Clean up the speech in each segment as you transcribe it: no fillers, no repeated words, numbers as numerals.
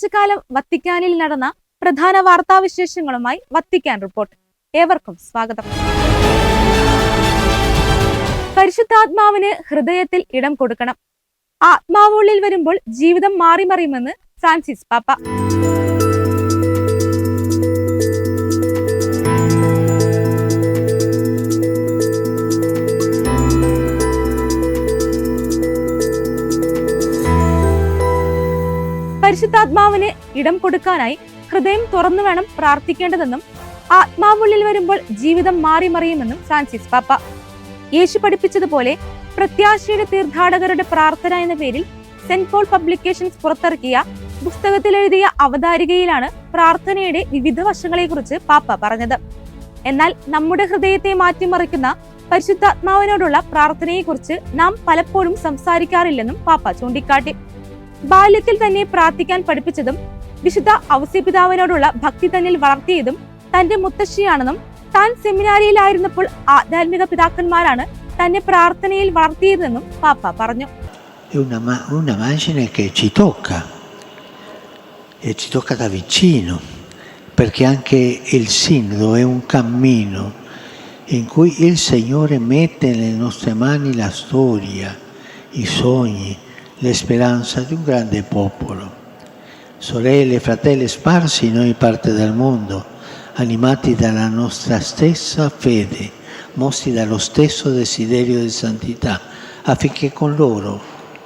ഞായറാഴ്ചക്കാലം വത്തിക്കാനിൽ നടന്ന പ്രധാന വാർത്താവിശേഷങ്ങളുമായി Vatican report. ഏവർക്കും സ്വാഗതം. പരിശുദ്ധാത്മാവിന് ഹൃദയത്തിൽ ഇടം കൊടുക്കണം. ആത്മാവ് ഉള്ളിൽ വരുമ്പോൾ ജീവിതം മാറിമറിയുമെന്ന് ഫ്രാൻസിസ് പാപ്പ. പരിശുദ്ധാത്മാവിന് ഇടം കൊടുക്കാനായി ഹൃദയം തുറന്നു വേണം പ്രാർത്ഥിക്കേണ്ടതെന്നും ആത്മാവുള്ളിൽ വരുമ്പോൾ ജീവിതം മാറിമറിയുമെന്നും ഫ്രാൻസിസ് പാപ്പ. യേശു പഠിപ്പിച്ചതുപോലെ പ്രത്യാശയുടെ തീർത്ഥാടകരുടെ പ്രാർത്ഥന എന്ന പേരിൽ സെന്റ് പോൾ പബ്ലിക്കേഷൻസ് പുറത്തിറക്കിയ പുസ്തകത്തിൽ എഴുതിയ അവതാരികയിലാണ് പ്രാർത്ഥനയുടെ വിവിധ വശങ്ങളെക്കുറിച്ച് പാപ്പ പറഞ്ഞത്. എന്നാൽ നമ്മുടെ ഹൃദയത്തെ മാറ്റിമറിക്കുന്ന പരിശുദ്ധാത്മാവിനോടുള്ള പ്രാർത്ഥനയെക്കുറിച്ച് നാം പലപ്പോഴും സംസാരിക്കാറില്ലെന്നും പാപ്പ ചൂണ്ടിക്കാട്ടി. ബാല്യത്തിൽ തന്നെ പ്രാർത്ഥിക്കാൻ പഠിപ്പിച്ചതും വിശുദ്ധ ഔസേപിതാവിനോടുള്ള ഭക്തി തന്നിൽ വളർത്തിയതും തന്റെ മുത്തശ്ശിയാണെന്നും താൻ സെമിനാരിയിലായിരുന്നപ്പോൾ ആധ്യാത്മിക പിതാക്കന്മാരാണ് തന്നെ പ്രാർത്ഥനയിൽ വളർത്തിയതെന്നും പാപ്പ പറഞ്ഞു. Una immagine che ci tocca e ci tocca da vicino, perché anche il sinodo è un cammino in cui il Signore mette nelle nostre mani la storia, i sogni, le speranze di un grande popolo. Sorelle e fratelli sparsi in ogni parte del mondo, animati dalla nostra stessa fede, mossi dallo stesso desiderio di santità, affinché con loro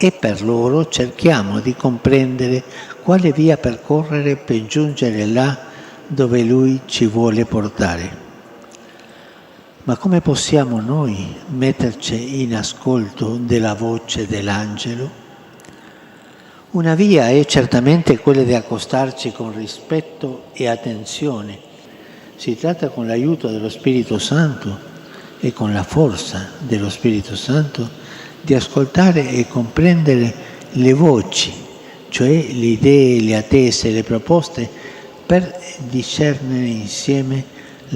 e per loro cerchiamo di comprendere quale via percorrere per giungere là dove Lui ci vuole portare. Ma come possiamo noi metterci in ascolto della voce dell'angelo? Una via è certamente quella di accostarci con rispetto e attenzione. Si tratta, con l'aiuto dello Spirito Santo e con la forza dello Spirito Santo, di ascoltare e comprendere le voci, cioè le idee, le attese, le proposte, per discernere insieme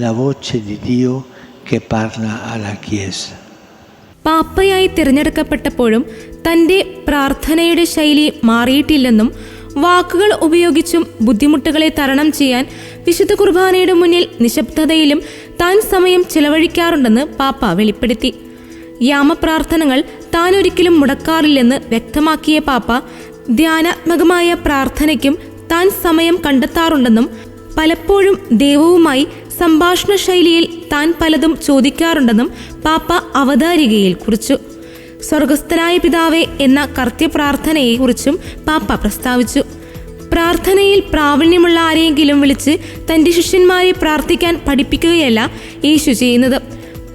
la voce di Dio che parla alla Chiesa. പാപ്പയായി തിരഞ്ഞെടുക്കപ്പെട്ടപ്പോഴും തന്റെ പ്രാർത്ഥനയുടെ ശൈലി മാറിയിട്ടില്ലെന്നും വാക്കുകൾ ഉപയോഗിച്ചും ബുദ്ധിമുട്ടുകളെ തരണം ചെയ്യാൻ വിശുദ്ധ കുർബാനയുടെ മുന്നിൽ നിശബ്ദതയിലും താൻ സമയം ചിലവഴിക്കാറുണ്ടെന്ന് പാപ്പ വെളിപ്പെടുത്തി. യാമപ്രാർത്ഥനകൾ താൻ ഒരിക്കലും മുടക്കാറില്ലെന്ന് വ്യക്തമാക്കിയ പാപ്പ ധ്യാനാത്മകമായ പ്രാർത്ഥനയ്ക്കും താൻ സമയം കണ്ടെത്താറുണ്ടെന്നും പലപ്പോഴും ദൈവവുമായി സംഭാഷണ ശൈലിയിൽ താൻ പലതും ചോദിക്കാറുണ്ടെന്നും പാപ്പ അവതാരികയിൽ കുറിച്ചു. സ്വർഗസ്ഥനായ പിതാവേ എന്ന കർത്യപ്രാർത്ഥനയെക്കുറിച്ചും പാപ്പ പ്രസ്താവിച്ചു. പ്രാർത്ഥനയിൽ പ്രാവീണ്യമുള്ള ആരെയെങ്കിലും വിളിച്ച് തന്റെ ശിഷ്യന്മാരെ പ്രാർത്ഥിക്കാൻ പഠിപ്പിക്കുകയല്ല യേശു ചെയ്യുന്നത്.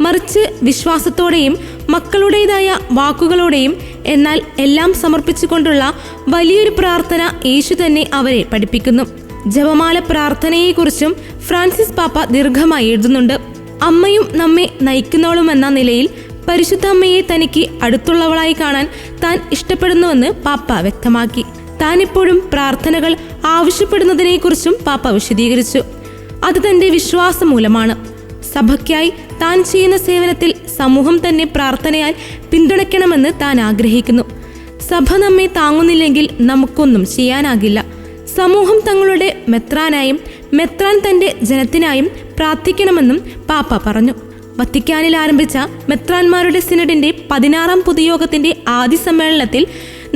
മറിച്ച് വിശ്വാസത്തോടെയും മക്കളുടേതായ വാക്കുകളോടെയും എന്നാൽ എല്ലാം സമർപ്പിച്ചുകൊണ്ടുള്ള വലിയൊരു പ്രാർത്ഥന യേശു തന്നെ അവരെ പഠിപ്പിക്കുന്നു. ജപമാല പ്രാർത്ഥനയെക്കുറിച്ചും ഫ്രാൻസിസ് പാപ്പ ദീർഘമായി എഴുതുന്നുണ്ട്. അമ്മയും നമ്മെ നയിക്കുന്നവളുമെന്ന നിലയിൽ പരിശുദ്ധ അമ്മയെ തനിക്ക് അടുത്തുള്ളവളായി കാണാൻ താൻ ഇഷ്ടപ്പെടുന്നുവെന്ന് പാപ്പ വ്യക്തമാക്കി. താൻ ഇപ്പോഴും പ്രാർത്ഥനകൾ ആവശ്യപ്പെടുന്നതിനെക്കുറിച്ചും പാപ്പ വിശദീകരിച്ചു. അത് തന്റെ വിശ്വാസം മൂലമാണ്. സഭയ്ക്കായി താൻ ചെയ്യുന്ന സേവനത്തിൽ സമൂഹം തന്നെ പ്രാർത്ഥനയാൽ പിന്തുണയ്ക്കണമെന്ന് താൻ ആഗ്രഹിക്കുന്നു. സഭ നമ്മെ താങ്ങുന്നില്ലെങ്കിൽ നമുക്കൊന്നും ചെയ്യാനാകില്ല. സമൂഹം തങ്ങളുടെ മെത്രാനായും മെത്രാൻ തന്റെ ജനത്തിനായും പ്രാർത്ഥിക്കണമെന്നും പാപ്പ പറഞ്ഞു. വത്തിക്കാനിൽ ആരംഭിച്ച മെത്രാന്മാരുടെ സിനഡിന്റെ 16ാം പൊതുയോഗത്തിന്റെ ആദ്യ സമ്മേളനത്തിൽ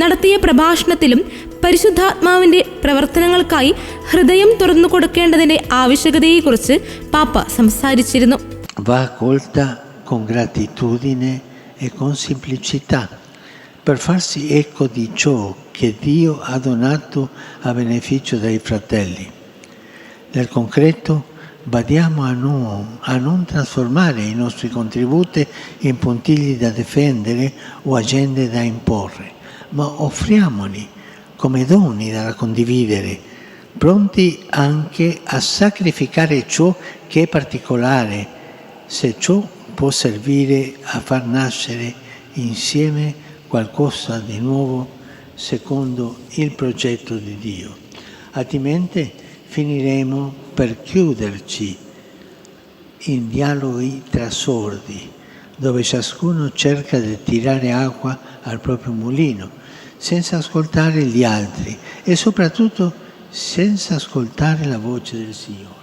നടത്തിയ പ്രഭാഷണത്തിലും പരിശുദ്ധാത്മാവിന്റെ പ്രവർത്തനങ്ങൾക്കായി ഹൃദയം തുറന്നു കൊടുക്കേണ്ടതിന്റെ ആവശ്യകതയെക്കുറിച്ച് പാപ്പ സംസാരിച്ചിരുന്നു. Va accolta con gratitudine e con semplicità, per farsi eco di ciò che Dio ha donato a beneficio dei fratelli. Nel concreto badiamo a non trasformare i nostri contributi in puntigli da difendere o agende da imporre, ma offriamoli come doni da condividere, pronti anche a sacrificare ciò che è particolare, se ciò può servire a far nascere insieme qualcosa di nuovo secondo il progetto di Dio. Altrimenti finiremo per chiuderci in dialoghi tra sordi, dove ciascuno cerca di tirare acqua al proprio mulino, senza ascoltare gli altri e soprattutto senza ascoltare la voce del Signore.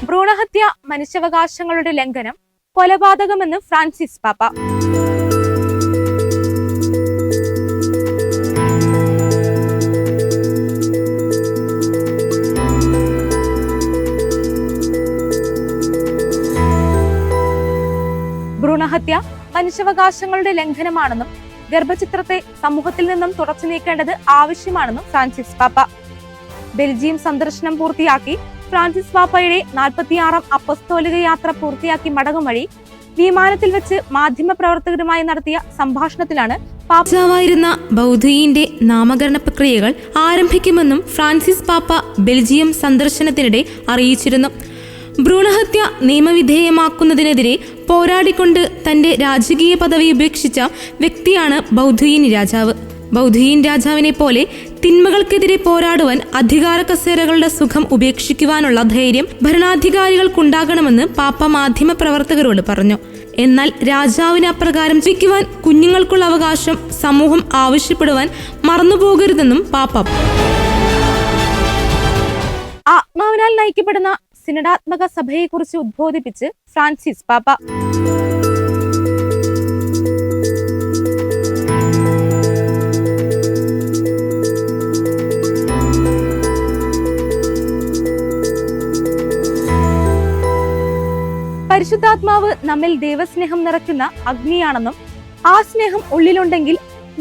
ഭ്രൂണഹത്യ മനുഷ്യാവകാശങ്ങളുടെ ലംഘനം, കൊലപാതകമെന്ന് Francis പാപ്പ. ഭ്രൂണഹത്യ മനുഷ്യാവകാശങ്ങളുടെ ലംഘനമാണെന്നും ഗർഭചിത്രത്തെ സമൂഹത്തിൽ നിന്നും തുടച്ചു നീക്കേണ്ടത് ആവശ്യമാണെന്നും Francis പാപ്പ. Belgium സന്ദർശനം പൂർത്തിയാക്കി Francis പാപ്പയുടെ 46ാം അപ്പസ്തോലിക യാത്ര പൂർത്തിയാക്കി മടങ്ങും വഴി വിമാനത്തിൽ വെച്ച് മാധ്യമപ്രവർത്തകരുമായി നടത്തിയ സംഭാഷണത്തിലാണ് പാപ്പാവായിരുന്ന ബൗദ്ധീന്റെ നാമകരണ പ്രക്രിയകൾ ആരംഭിക്കുമെന്നും ഫ്രാൻസിസ് പാപ്പ ബെൽജിയം സന്ദർശനത്തിനിടെ അറിയിച്ചിരുന്നു. ഭ്രൂണഹത്യ നിയമവിധേയമാക്കുന്നതിനെതിരെ പോരാടിക്കൊണ്ട് തന്റെ രാജകീയ പദവി ഉപേക്ഷിച്ച വ്യക്തിയാണ് ബൗദ്ധീൻ രാജാവ്. ബൗദ്ധീൻ രാജാവിനെ പോലെ തിന്മകൾക്കെതിരെ പോരാടുവാൻ അധികാര കസേരകളുടെ സുഖം ഉപേക്ഷിക്കുവാനുള്ള ധൈര്യം ഭരണാധികാരികൾക്കുണ്ടാകണമെന്ന് പാപ്പ മാധ്യമപ്രവർത്തകരോട് പറഞ്ഞു. എന്നാൽ രാജാവിന് അപ്രകാരം ജീവിക്കുവാൻ കുഞ്ഞുങ്ങൾക്കുള്ള അവകാശം സമൂഹം ആവശ്യപ്പെടുവാൻ മറന്നുപോകരുതെന്നും പാപ്പ. ആത്മാവിനാൽ നയിക്കപ്പെടുന്ന സിനഡാത്മക സഭയെക്കുറിച്ച് ഉദ്ബോധിപ്പിച്ച് ഫ്രാൻസിസ് പാപ്പ. പരിശുദ്ധാത്മാവ് നമ്മിൽ ദൈവസ്നേഹം നിറയ്ക്കുന്ന അഗ്നിയാണെന്നും ആ സ്നേഹം ഉള്ളിലുണ്ടെങ്കിൽ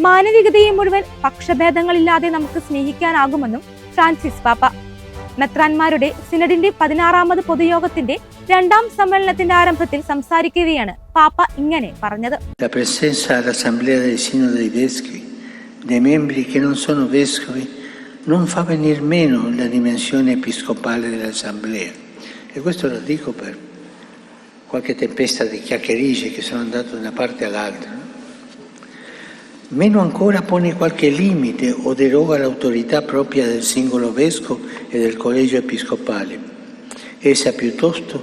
മാനവികതയെ മുഴുവൻ പക്ഷഭേദങ്ങളില്ലാതെ നമുക്ക് സ്നേഹിക്കാനാകുമെന്നും ഫ്രാൻസിസ് പാപ്പ. മെത്രാന്മാരുടെ സിനഡിന്റെ 16ാമത് പൊതുയോഗത്തിന്റെ 2ാം സമ്മേളനത്തിന്റെ ആരംഭത്തിൽ സംസാരിക്കുകയാണ് പാപ്പ ഇങ്ങനെ പറഞ്ഞത്. La presenza all'assemblea del Sinodo dei Vescovi dei membri che non sono vescovi non fa venir meno la dimensione episcopale dell'assemblea. E questo lo dico per qualche tempesta di chiacchiericce che sono andato da una parte all'altra. Meno ancora pone qualche limite o deroga l'autorità propria del singolo vescovo e del collegio episcopale. Essa piuttosto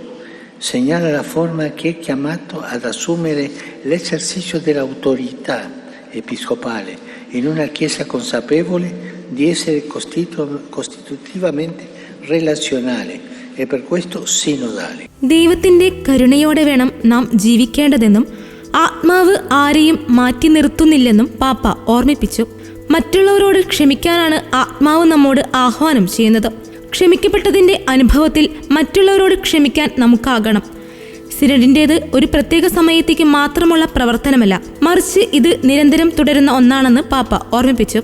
segnala la forma che è chiamato ad assumere l'esercizio dell'autorità episcopale in una Chiesa consapevole di essere costitutivamente relazionale e per questo sinodale. ദൈവത്തിന്റെ കരുണയോടെ വേണം നാം ജീവിക്കേണ്ടതെന്നും ആത്മാവ് ആരെയും മാറ്റി നിർത്തുന്നില്ലെന്നും പാപ്പ ഓർമ്മിപ്പിച്ചു. മറ്റുള്ളവരോട് ക്ഷമിക്കാനാണ് ആത്മാവ് നമ്മോട് ആഹ്വാനം ചെയ്യുന്നത്. ക്ഷമിക്കപ്പെട്ടതിന്റെ അനുഭവത്തിൽ മറ്റുള്ളവരോട് ക്ഷമിക്കാൻ നമുക്കാകണം. സിനഡിന്റേത് ഒരു പ്രത്യേക സമയത്തേക്ക് മാത്രമുള്ള പ്രവർത്തനമല്ല, മറിച്ച് ഇത് നിരന്തരം തുടരുന്ന ഒന്നാണെന്ന് പാപ്പ ഓർമ്മിപ്പിച്ചു.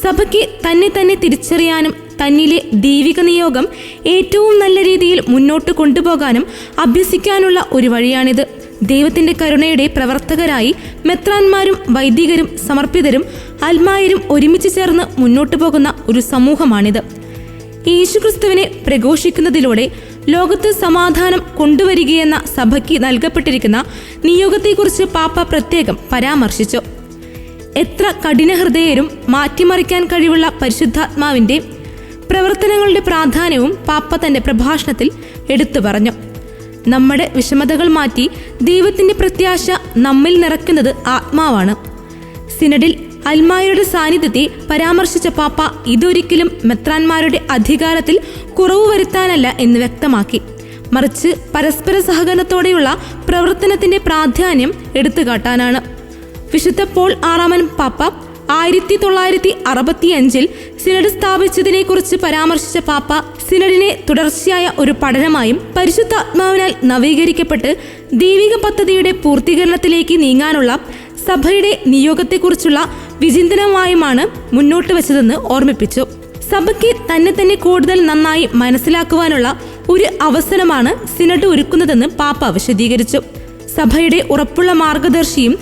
സഭയ്ക്ക് തന്നെ തിരിച്ചറിയാനും തന്നിലെ ദൈവിക നിയോഗം ഏറ്റവും നല്ല രീതിയിൽ മുന്നോട്ട് കൊണ്ടുപോകാനും അഭ്യസിക്കാനുള്ള ഒരു വഴിയാണിത്. ദൈവത്തിന്റെ കരുണയുടെ പ്രവർത്തകരായി മെത്രാന്മാരും വൈദികരും സമർപ്പിതരും അൽമായരും ഒരുമിച്ച് ചേർന്ന് മുന്നോട്ടു പോകുന്ന ഒരു സമൂഹമാണിത്. യേശുക്രിസ്തുവിനെ പ്രഘോഷിക്കുന്നതിലൂടെ ലോകത്ത് സമാധാനം കൊണ്ടുവരികയെന്ന സഭയ്ക്ക് നൽകപ്പെട്ടിരിക്കുന്ന നിയോഗത്തെക്കുറിച്ച് പാപ്പ പ്രത്യേകം പരാമർശിച്ചു. എത്ര കഠിനഹൃദയരും മാറ്റിമറിക്കാൻ കഴിവുള്ള പരിശുദ്ധാത്മാവിന്റെ പ്രവർത്തനങ്ങളുടെ പ്രാധാന്യവും പാപ്പ തന്റെ പ്രഭാഷണത്തിൽ എടുത്തു പറഞ്ഞു. നമ്മുടെ വിഷമതകൾ മാറ്റി ദൈവത്തിന്റെ പ്രത്യാശ നമ്മിൽ നിറയ്ക്കുന്നത് ആത്മാവാണ്. സിനഡിൽ അൽമായരുടെ സാന്നിധ്യത്തെ പരാമർശിച്ച പാപ്പ ഇതൊരിക്കലും മെത്രാന്മാരുടെ അധികാരത്തിൽ കുറവ് വരുത്താനല്ല എന്ന് വ്യക്തമാക്കി, മറിച്ച് പരസ്പര സഹകരണത്തോടെയുള്ള പ്രവർത്തനത്തിന്റെ പ്രാധാന്യം എടുത്തുകാട്ടാനാണ്. വിശുദ്ധ പോൾ ആറാമൻ പാപ്പ 1965 സിനഡ് സ്ഥാപിച്ചതിനെ കുറിച്ച് പരാമർശിച്ച പാപ്പ സിനഡിനെ തുടർച്ചയായ ഒരു പഠനമായും പരിശുദ്ധാത്മാവിനാൽ നവീകരിക്കപ്പെട്ട് ദൈവിക പദ്ധതിയുടെ പൂർത്തീകരണത്തിലേക്ക് നീങ്ങാനുള്ള സഭയുടെ നിയോഗത്തെക്കുറിച്ചുള്ള വിചിന്തനമായുമാണ് മുന്നോട്ട് വെച്ചതെന്ന് ഓർമ്മിപ്പിച്ചു. സഭയ്ക്ക് തന്നെ കൂടുതൽ നന്നായി മനസ്സിലാക്കുവാനുള്ള ഒരു അവസരമാണ് സിനഡ് ഒരുക്കുന്നതെന്ന് പാപ്പ വിശദീകരിച്ചു. സഭയുടെ ഉറപ്പുള്ള മാർഗദർശിയും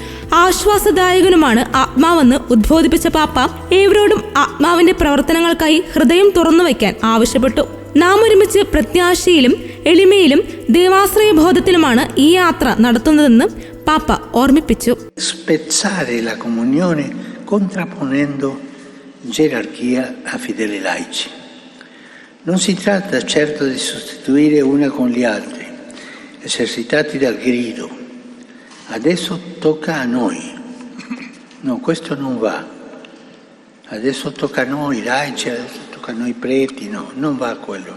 ആശ്വാസദായകനുമാണ് ആത്മാവെന്ന് ഉദ്ബോധിപ്പിച്ച പാപ്പ ഏവരോടും ആത്മാവിന്റെ പ്രവർത്തനങ്ങൾക്കായി ഹൃദയം തുറന്നു വയ്ക്കാൻ ആവശ്യപ്പെട്ടു. നാം ഒരുമിച്ച് പ്രത്യാശയിലും എളിമയിലും ദൈവാശ്രയ ബോധത്തിലുമാണ് ഈ യാത്ര നടത്തുന്നതെന്ന് പാപ്പ ഓർമ്മിപ്പിച്ചു. Spezzare la comunione contrapponendo gerarchia a fedeli laici. Non si tratta certo di sostituire una con gli altri, esercitati dal grido. Adesso tocca a noi. No, questo non va. Adesso tocca a noi laici, adesso tocca a noi preti, no, non va quello.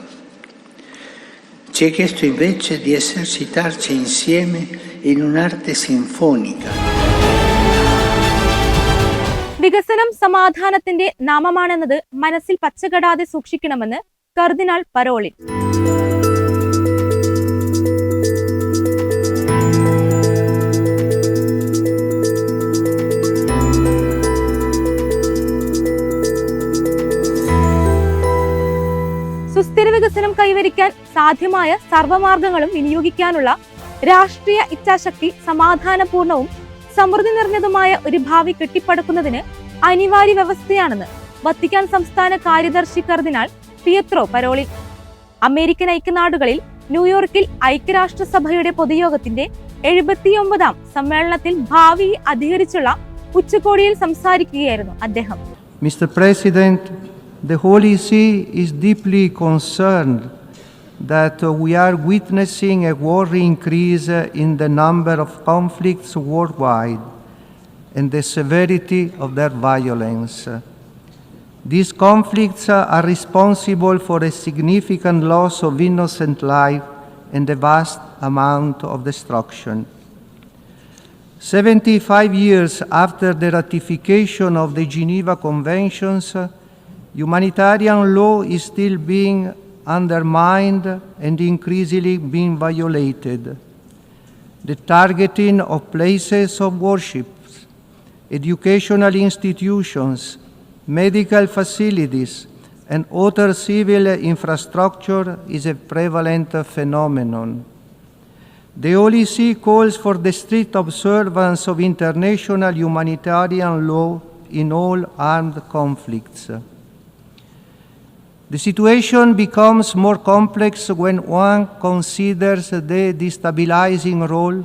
Ci è chiesto invece di esercitarci insieme in un'arte sinfonica. വികസനം സമാധാനത്തിന്റെ നാമമാണെന്നത് മനസ്സിൽ പച്ചകടാതെ സൂക്ഷിക്കണമെന്ന് കർദിനാൾ Parolin. സുസ്ഥിര വികസനം കൈവരിക്കാൻ സാധ്യമായ സർവമാർഗങ്ങളും വിനിയോഗിക്കാനുള്ള രാഷ്ട്രീയ ഇച്ഛാശക്തി സമാധാനപൂർണവും സമൃദ്ധി നിറഞ്ഞതുമായ ഒരു ഭാവി കെട്ടിപ്പടുക്കുന്നതിന് അനിവാര്യ വ്യവസ്ഥയാണെന്ന് വത്തിക്കാൻ സംസ്ഥാന കാര്യദർശി കർദിനാൾ പിയത്രോ പരോളിൻ അമേരിക്കൻ ഐക്യനാടുകളിൽ ന്യൂയോർക്കിൽ ഐക്യരാഷ്ട്രസഭയുടെ പൊതുയോഗത്തിന്റെ 79ാം സമ്മേളനത്തിൽ ഭാവിയെ അധികരിച്ചുള്ള ഉച്ചകോടിയിൽ സംസാരിക്കുകയായിരുന്നു അദ്ദേഹം. Mr. President, the Holy See is deeply concerned that we are witnessing a worrying increase in the number of conflicts worldwide and the severity of their violence. These conflicts are responsible for a significant loss of innocent life and a vast amount of destruction. 75 years after the ratification of the Geneva Conventions, humanitarian law is still being undermined and increasingly being violated. The targeting of places of worship, educational institutions, medical facilities, and other civil infrastructure is a prevalent phenomenon. The Holy See calls for the strict observance of international humanitarian law in all armed conflicts. The situation becomes more complex when one considers the destabilizing role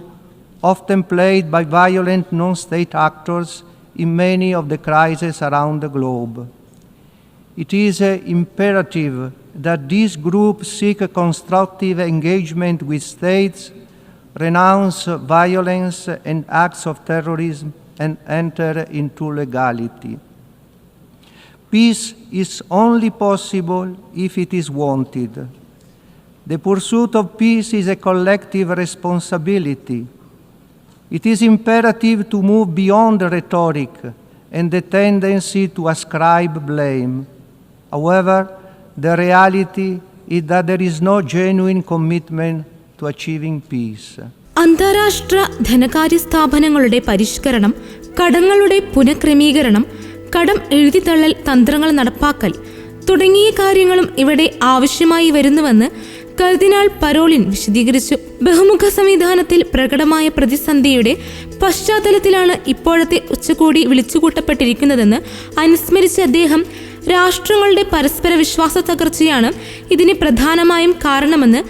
often played by violent non-state actors in many of the crises around the globe. It is imperative that these groups seek a constructive engagement with states, renounce violence and acts of terrorism, and enter into legality. Peace is only possible if it is wanted. The pursuit of peace is a collective responsibility. It is imperative to move beyond rhetoric and the tendency to ascribe blame. However, the reality is that there is no genuine commitment to achieving peace. അന്താരാഷ്ട്ര ധനകാര്യ സ്ഥാപനങ്ങളുടെ പരിഷ്കരണം, കടങ്ങളുടെ പുനഃക്രമീകരണം, കടം എഴുതിത്തള്ളൽ തന്ത്രങ്ങൾ നടപ്പാക്കൽ തുടങ്ങിയ കാര്യങ്ങളും ഇവിടെ ആവശ്യമായി വരുന്നുവെന്ന് കർദിനാൾ പരോളിൻ വിശദീകരിച്ചു. ബഹുമുഖ സംവിധാനത്തിൽ പ്രകടമായ പ്രതിസന്ധിയുടെ പശ്ചാത്തലത്തിലാണ് ഇപ്പോഴത്തെ ഉച്ചകോടി വിളിച്ചുകൂട്ടപ്പെട്ടിരിക്കുന്നതെന്ന് അനുസ്മരിച്ച അദ്ദേഹം രാഷ്ട്രങ്ങളുടെ പരസ്പര വിശ്വാസ തകർച്ചയാണ് ഇതിന് പ്രധാനമായും കാരണമെന്ന്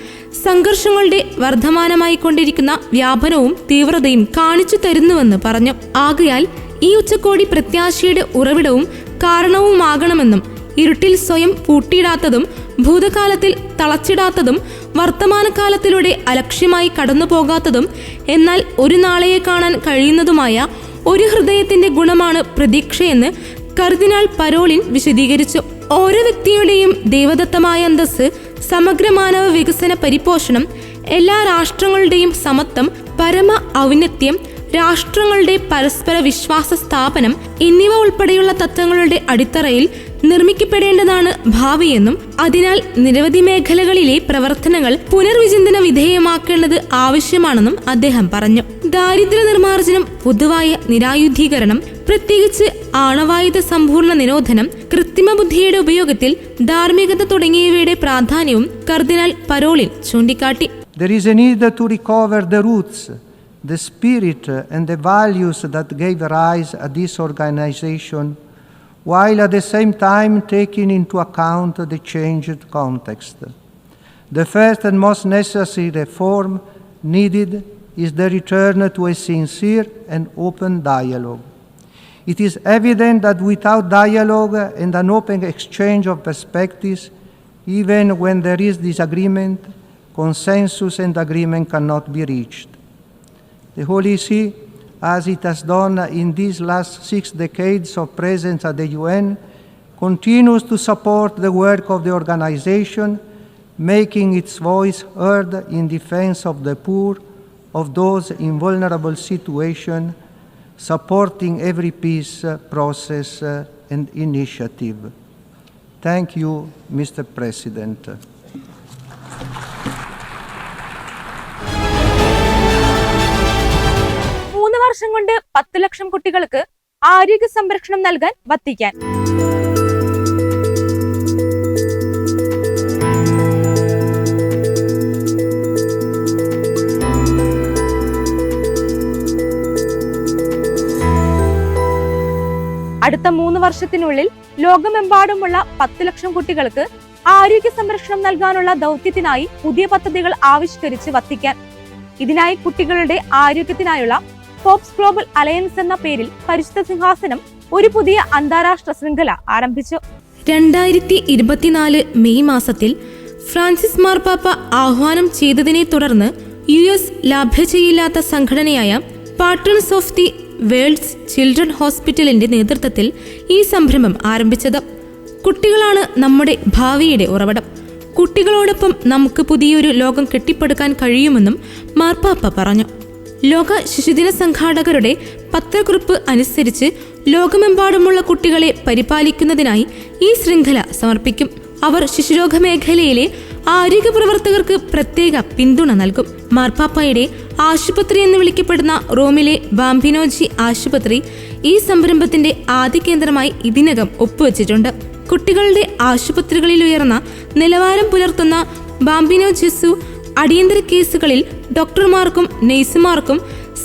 സംഘർഷങ്ങളുടെ വർദ്ധമാനമായി കൊണ്ടിരിക്കുന്ന വ്യാപനവും തീവ്രതയും കാണിച്ചു തരുന്നുവെന്ന് പറഞ്ഞു. ആകയാൽ ഈ ഉച്ചകോടി പ്രത്യാശയുടെ ഉറവിടവും കാരണവുമാകണമെന്നും ഇരുട്ടിൽ സ്വയം പൂട്ടിയിടാത്തതും ഭൂതകാലത്തിൽ തളച്ചിടാത്തതും വർത്തമാനകാലത്തിലൂടെ അലക്ഷ്യമായി കടന്നുപോകാത്തതും എന്നാൽ ഒരു നാളെയെ കാണാൻ കഴിയുന്നതുമായ ഒരു ഹൃദയത്തിന്റെ ഗുണമാണ് പ്രതീക്ഷയെന്ന് കർദിനാൾ പരോളിൻ വിശദീകരിച്ചു. ഓരോ വ്യക്തിയുടെയും ദൈവദത്തമായ അന്തസ്സ്, സമഗ്ര മാനവ വികസന പരിപോഷണം, എല്ലാ രാഷ്ട്രങ്ങളുടെയും സമത്വം, പരമ ഔന്നത്യം, രാഷ്ട്രങ്ങളുടെ പരസ്പര വിശ്വാസ സ്ഥാപനം എന്നിവ ഉൾപ്പെടെയുള്ള തത്വങ്ങളുടെ അടിത്തറയിൽ നിർമ്മിക്കപ്പെടേണ്ടതാണ് ഭാവിയെന്നും അതിനാൽ നിരവധി മേഖലകളിലെ പ്രവർത്തനങ്ങൾ പുനർവിചിന്തന വിധേയമാക്കേണ്ടത് ആവശ്യമാണെന്നും അദ്ദേഹം പറഞ്ഞു. ദാരിദ്ര്യ നിർമ്മാർജ്ജനം, പൊതുവായ നിരായുധീകരണം, പ്രത്യേകിച്ച് ആണവായുധ സമ്പൂർണ്ണ നിരോധനം, കൃത്രിമ ബുദ്ധിയുടെ ഉപയോഗത്തിൽ ധാർമ്മികത തുടങ്ങിയവയുടെ പ്രാധാന്യവും കർദിനാൾ പരോളിൻ ചൂണ്ടിക്കാട്ടി. There is a need to recover the roots, the spirit and the values that gave rise to this organization, while at the same time taking into account the changed context. The first and most necessary reform needed is the return to a sincere and open dialogue. It is evident that without dialogue and an open exchange of perspectives, even when there is disagreement, consensus and agreement cannot be reached. The Holy See as it has done in these last 6 decades of presence at the UN, continues to support the work of the organization, making its voice heard in defense of the poor, of those in vulnerable situations, supporting every peace process and initiative. Thank you, Mr. President. വർഷം കൊണ്ട് 10 ലക്ഷം കുട്ടികൾക്ക് ആരോഗ്യ സംരക്ഷണം നൽകാൻ Vatican. അടുത്ത 3 വർഷത്തിനുള്ളിൽ ലോകമെമ്പാടുമുള്ള 10 ലക്ഷം കുട്ടികൾക്ക് ആരോഗ്യ സംരക്ഷണം നൽകാനുള്ള ദൗത്യത്തിനായി പുതിയ പദ്ധതികൾ ആവിഷ്കരിച്ച് വത്തിക്കാൻ. ഇതിനായി കുട്ടികളുടെ ആരോഗ്യത്തിനായുള്ള പോപ്സ് ഗ്ലോബൽ അലയൻസ് എന്ന പേരിൽ പരിശുദ്ധ സിംഹാസനം ഒരു പുതിയ അന്താരാഷ്ട്ര ശൃംഖല ആരംഭിച്ചു. 2024 മെയ് മാസത്തിൽ ഫ്രാൻസിസ് മാർപ്പാപ്പ ആഹ്വാനം ചെയ്തതിനെ തുടർന്ന് US ലാഭ്യതയില്ലാത്ത സംഘടനയായ പാട്രൺസ് ഓഫ് ദി വേൾഡ്സ് ചിൽഡ്രൻ ഹോസ്പിറ്റലിന്റെ നേതൃത്വത്തിൽ ഈ സംരംഭം ആരംഭിച്ചത്. കുട്ടികളാണ് നമ്മുടെ ഭാവിയുടെ ഉറവിടം. കുട്ടികളോടൊപ്പം നമുക്ക് പുതിയൊരു ലോകം കെട്ടിപ്പടുക്കാൻ കഴിയുമെന്നും മാർപ്പാപ്പ പറഞ്ഞു. ലോക ശിശുദിന സംഘാടകരുടെ പത്രക്കുറിപ്പ് അനുസരിച്ച് ലോകമെമ്പാടുമുള്ള കുട്ടികളെ പരിപാലിക്കുന്നതിനായി ഈ ശൃംഖല സമർപ്പിക്കും. അവർ ശിശുരോഗ മേഖലയിലെ ആരോഗ്യ പ്രവർത്തകർക്ക് പ്രത്യേക പിന്തുണ നൽകും. മാർപ്പാപ്പയുടെ ആശുപത്രി എന്ന് വിളിക്കപ്പെടുന്ന റോമിലെ ബാംബിനോജി ആശുപത്രി ഈ സംരംഭത്തിന്റെ ആദ്യ കേന്ദ്രമായി ഇതിനകം ഒപ്പുവെച്ചിട്ടുണ്ട്. കുട്ടികളുടെ ആശുപത്രികളിൽ ഉയർന്ന നിലവാരം പുലർത്തുന്ന ബാംബിനോ ജെസു അടിയന്തര കേസുകളിൽ ഡോക്ടർമാർക്കും നഴ്സുമാർക്കും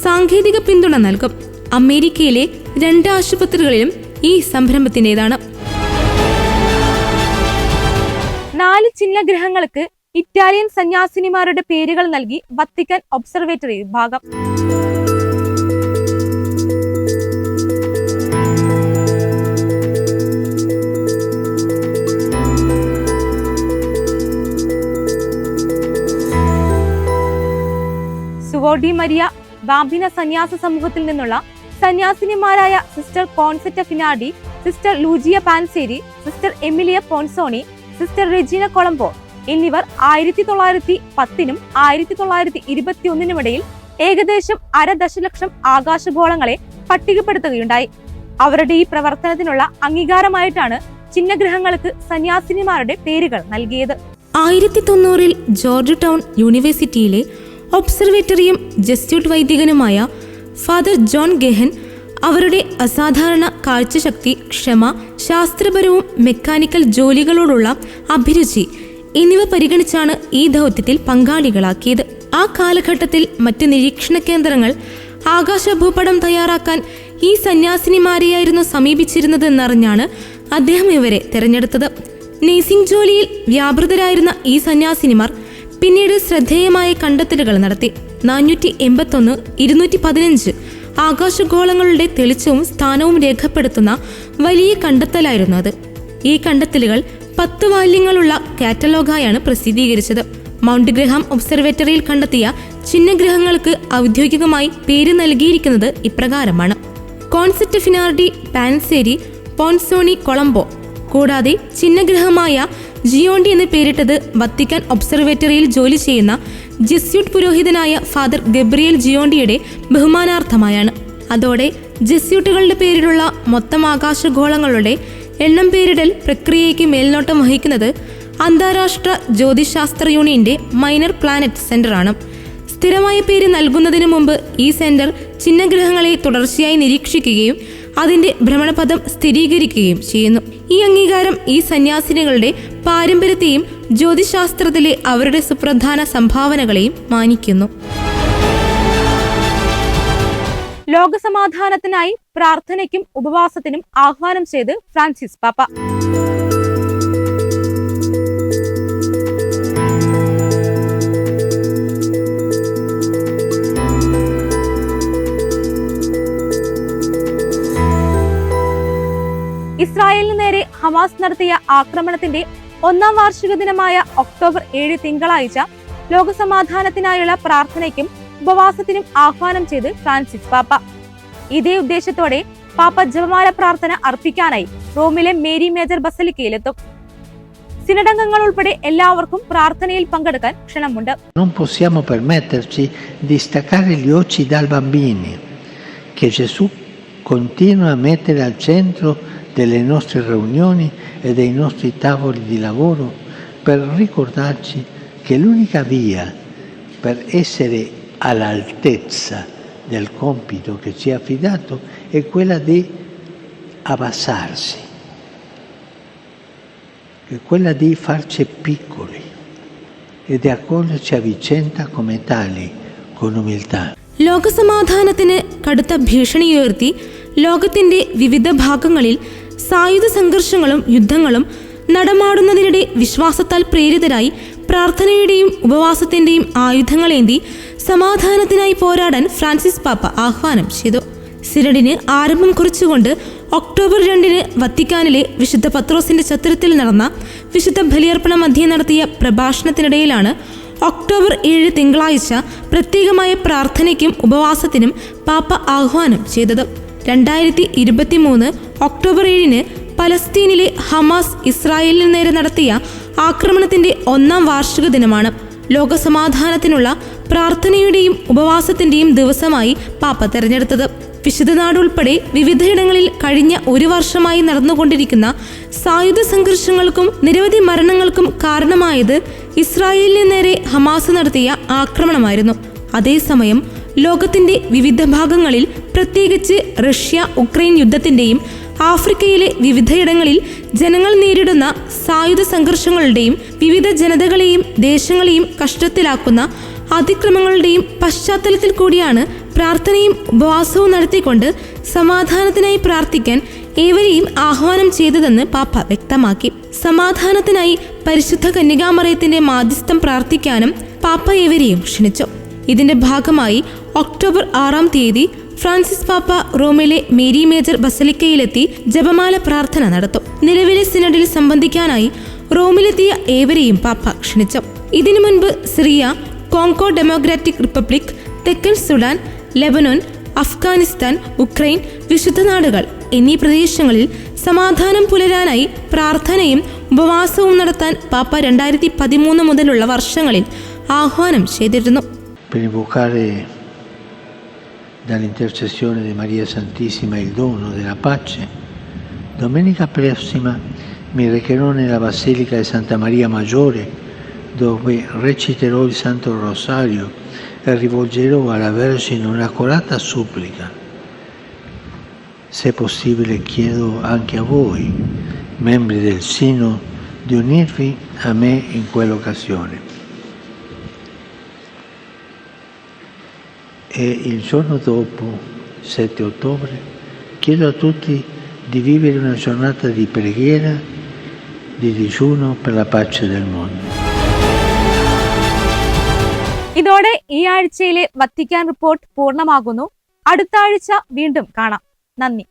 സാങ്കേതിക പിന്തുണ നൽകും. അമേരിക്കയിലെ 2 ആശുപത്രികളിലും ഈ സംരംഭത്തിന്റേതാണ്. 4 ചിഹ്നഗ്രഹങ്ങൾക്ക് ഇറ്റാലിയൻ സന്യാസിനിമാരുടെ പേരുകൾ നൽകി വത്തിക്കാൻ ഒബ്സർവേറ്ററി വിഭാഗം. സുവോ ഡി മരിയ ബാംബിന സന്യാസ സമൂഹത്തിൽ നിന്നുള്ള സന്യാസിനിമാരായ sister Concetta Finardi, sister Luigia Panseri, sister Emilia Ponsoni, sister Regina Colombo എന്നിവർ 1910നും 1921നും ഇടയിൽ ഏകദേശം 1/2 ദശലക്ഷം ആകാശഗോളങ്ങളെ പട്ടികപ്പെടുത്തുകയുണ്ടായി. അവരുടെ ഈ പ്രവർത്തനത്തിനുള്ള അംഗീകാരമായിട്ടാണ് ചിഹ്നഗ്രഹങ്ങൾക്ക് സന്യാസിനിമാരുടെ പേരുകൾ നൽകിയത്. 1990 ജോർജ് ടൗൺ യൂണിവേഴ്സിറ്റിയിലെ ഒബ്സർവേറ്ററിയും ജസ്യൂട്ട് വൈദികനുമായ ഫാദർ ജോൺ ഗെഹൻ അവരുടെ അസാധാരണ കാഴ്ചശക്തി, ക്ഷമ, ശാസ്ത്രപരവും മെക്കാനിക്കൽ ജോലികളോടുള്ള അഭിരുചി എന്നിവ പരിഗണിച്ചാണ് ഈ ദൗത്യത്തിൽ പങ്കാളികളാക്കിയത്. ആ കാലഘട്ടത്തിൽ മറ്റ് നിരീക്ഷണ കേന്ദ്രങ്ങൾ ആകാശഭൂപടം തയ്യാറാക്കാൻ ഈ സന്യാസിനിമാരെയായിരുന്നു സമീപിച്ചിരുന്നതെന്നറിഞ്ഞാണ് അദ്ദേഹം ഇവരെ തെരഞ്ഞെടുത്തത്. നേഴ്സിംഗ് ജോലിയിൽ വ്യാപൃതരായിരുന്ന ഈ സന്യാസിനിമാർ പിന്നീട് ശ്രദ്ധേയമായ കണ്ടെത്തലുകൾ നടത്തി. 481 215 ആകാശഗോളങ്ങളുടെ തെളിച്ചവും സ്ഥാനവും രേഖപ്പെടുത്തുന്ന വലിയ കണ്ടെത്തലായിരുന്നു അത്. ഈ കണ്ടെത്തലുകൾ 10 വാല്യങ്ങളുള്ള കാറ്റലോഗായാണ് പ്രസിദ്ധീകരിച്ചത്. മൗണ്ട് ഗ്രഹാം ഒബ്സർവേറ്ററിയിൽ കണ്ടെത്തിയ ചിഹ്നഗ്രഹങ്ങൾക്ക് ഔദ്യോഗികമായി പേര് നൽകിയിരിക്കുന്നത് ഇപ്രകാരമാണ്: കോൺസെറ്റ ഫിനാർഡി, പാൻസേരി, പോൺസോണി, കൊളംബോ. കൂടാതെ ചിഹ്നഗ്രഹമായ ജിയോണ്ടി എന്ന് പേരിട്ടത് വത്തിക്കാൻ ഒബ്സർവേറ്ററിയിൽ ജോലി ചെയ്യുന്ന ജെസ്യൂട്ട് പുരോഹിതനായ ഫാദർ ഗബ്രിയേൽ ജിയോണ്ടിയുടെ ബഹുമാനാർത്ഥമായാണ്. അതോടെ ജെസ്യൂട്ടുകളുടെ പേരിലുള്ള മൊത്തം ആകാശഗോളങ്ങളുടെ എണ്ണം പേരിടൽ പ്രക്രിയയ്ക്ക് മേൽനോട്ടം വഹിക്കുന്നത് അന്താരാഷ്ട്ര ജ്യോതിശാസ്ത്ര യൂണിയന്റെ മൈനർ പ്ലാനറ്റ് സെന്ററാണ്. സ്ഥിരമായ പേര് നൽകുന്നതിന് മുമ്പ് ഈ സെന്റർ ചിഹ്നഗ്രഹങ്ങളെ തുടർച്ചയായി നിരീക്ഷിക്കുകയും അതിന്റെ ഭ്രമണപഥം സ്ഥിരീകരിക്കുകയും ചെയ്യുന്നു. ഈ അംഗീകാരം ഈ സന്യാസിനികളുടെ പാരമ്പര്യത്തെയും ജ്യോതിശാസ്ത്രത്തിലെ അവരുടെ സുപ്രധാന സംഭാവനകളെയും മാനിക്കുന്നു. ലോകസമാധാനത്തിനായി പ്രാർത്ഥനയ്ക്കും ഉപവാസത്തിനും ആഹ്വാനം ചെയ്ത് ഫ്രാൻസിസ് പാപ്പ. ഇസ്രായേലിന് നേരെ ഹമാസ് നടത്തിയ ആക്രമണത്തിന്റെ 1ാം വാർഷിക ദിനമായ ഒക്ടോബർ 7 തിങ്കളാഴ്ച ലോകസമാധാനത്തിനായുള്ള പ്രാർത്ഥനയ്ക്കും ഉപവാസത്തിനും ആഹ്വാനം ചെയ്ത് ഫ്രാൻസിസ് പാപ്പ. ഇതേ ഉദ്ദേശത്തോടെ പാപ്പ ജപമാല പ്രാർത്ഥന അർപ്പിക്കാനായി റോമിലെ മേരി മേജർ ബസലിക്കയിലെത്തും. സിനഡംഗങ്ങൾ ഉൾപ്പെടെ എല്ലാവർക്കും പ്രാർത്ഥനയിൽ പങ്കെടുക്കാൻ ക്ഷണമുണ്ട്. Non possiamo permetterci di staccare gli occhi dai bambini che Gesù continua a mettere al centro delle nostre riunioni e dei nostri tavoli di lavoro per ricordarci che l'unica via per essere all'altezza del compito che ci è affidato è quella di abbassarsi, è quella di farci piccoli e di accoglierci a vicenda come tali con umiltà. ലോകസമാധാനത്തിന് കടുത്ത ഭീഷണിയുയർത്തി ലോകത്തിന്റെ വിവിധ ഭാഗങ്ങളിൽ സായുധ സംഘർഷങ്ങളും യുദ്ധങ്ങളും നടമാടുന്നതിനിടെ വിശ്വാസത്താൽ പ്രേരിതരായി പ്രാർത്ഥനയുടെയും ഉപവാസത്തിന്റെയും ആയുധങ്ങളേന്തി സമാധാനത്തിനായി പോരാടാൻ Francis പാപ്പ ആഹ്വാനം ചെയ്തു. സിനഡിന് ആരംഭം കുറിച്ചുകൊണ്ട് ഒക്ടോബർ 2 വത്തിക്കാനിലെ വിശുദ്ധ പത്രോസിന്റെ ചത്തുരത്തിൽ നടന്ന വിശുദ്ധ ബലിയർപ്പണ മധ്യേ നടത്തിയ പ്രഭാഷണത്തിനിടയിലാണ് ഒക്ടോബർ 7 തിങ്കളാഴ്ച പ്രത്യേകമായ പ്രാർത്ഥനയ്ക്കും ഉപവാസത്തിനും പാപ്പ ആഹ്വാനം ചെയ്തത്. 2023 ഒക്ടോബർ 7 പലസ്തീനിലെ ഹമാസ് ഇസ്രായേലിന് നേരെ നടത്തിയ ആക്രമണത്തിന്റെ 1-ാം വാർഷിക ദിനമാണ്. ലോകസമാധാനത്തിനുള്ള പ്രാർത്ഥനയുടെയും ഉപവാസത്തിന്റെയും ദിവസമായി പാപ്പ തെരഞ്ഞെടുത്തത്. വിശുദ്ധനാട് ഉൾപ്പെടെ വിവിധയിടങ്ങളിൽ കഴിഞ്ഞ 1 വർഷമായി നടന്നുകൊണ്ടിരിക്കുന്ന സായുധ സംഘർഷങ്ങൾക്കും നിരവധി മരണങ്ങൾക്കും കാരണമായത് ഇസ്രായേലിന് നേരെ ഹമാസ് നടത്തിയ ആക്രമണമായിരുന്നു. അതേസമയം ലോകത്തിന്റെ വിവിധ ഭാഗങ്ങളിൽ, പ്രത്യേകിച്ച് റഷ്യ ഉക്രൈൻ യുദ്ധത്തിന്റെയും ആഫ്രിക്കയിലെ വിവിധയിടങ്ങളിൽ ജനങ്ങൾ നേരിടുന്ന സായുധ സംഘർഷങ്ങളുടെയും വിവിധ ജനതകളെയും ദേശങ്ങളെയും കഷ്ടത്തിലാക്കുന്ന അതിക്രമങ്ങളുടെയും പശ്ചാത്തലത്തിൽ കൂടിയാണ് പ്രാർത്ഥനയും ഉപവാസവും നടത്തിക്കൊണ്ട് സമാധാനത്തിനായി പ്രാർത്ഥിക്കാൻ ഏവരെയും ആഹ്വാനം ചെയ്തതെന്ന് പാപ്പ വ്യക്തമാക്കി. സമാധാനത്തിനായി പരിശുദ്ധ കന്യകാമറിയത്തിന്റെ മാധ്യസ്ഥം പ്രാർത്ഥിക്കാനും പാപ്പ ഏവരെയും ക്ഷണിച്ചു. ഇതിന്റെ ഭാഗമായി ഒക്ടോബർ 6-ാം തീയതി ഫ്രാൻസിസ് പാപ്പ റോമിലെ മേരി മേജർ ബസലിക്കയിലെത്തി ജപമാല പ്രാർത്ഥന നടത്തും. നിലവിലെ സിനഡിൽ സംബന്ധിക്കാനായി റോമിലെത്തിയ ഏവരെയും പാപ്പ ക്ഷണിച്ചു. ഇതിനു മുൻപ് സിറിയ, കോങ്കോ ഡെമോക്രാറ്റിക് റിപ്പബ്ലിക്, തെക്കൻ സുഡാൻ, ലെബനോൻ, അഫ്ഗാനിസ്ഥാൻ, ഉക്രൈൻ, വിശുദ്ധനാടുകൾ എന്നീ പ്രദേശങ്ങളിൽ സമാധാനം പുലരാനായി പ്രാർത്ഥനയും ഉപവാസവും നടത്താൻ പാപ്പ 2013 മുതലുള്ള വർഷങ്ങളിൽ ആഹ്വാനം ചെയ്തിരുന്നു. Per invocare dall'intercessione di Maria Santissima il dono della pace, domenica prossima mi recherò nella Basilica di Santa Maria Maggiore, dove reciterò il Santo Rosario e rivolgerò alla Vergine un'accorata supplica. Se possibile chiedo anche a voi, membri del Sino, di unirvi a me in quell'occasione. E il giorno dopo, 7 ottobre, chiedo a tutti di vivere una giornata di preghiera, di digiuno per la pace del mondo. ഇതോടെ ഈ ആഴ്ചയിലെ Vatican report പൂർണ്ണമാകുന്നു. അടുത്ത ആഴ്ച വീണ്ടും കാണാം. നന്ദി.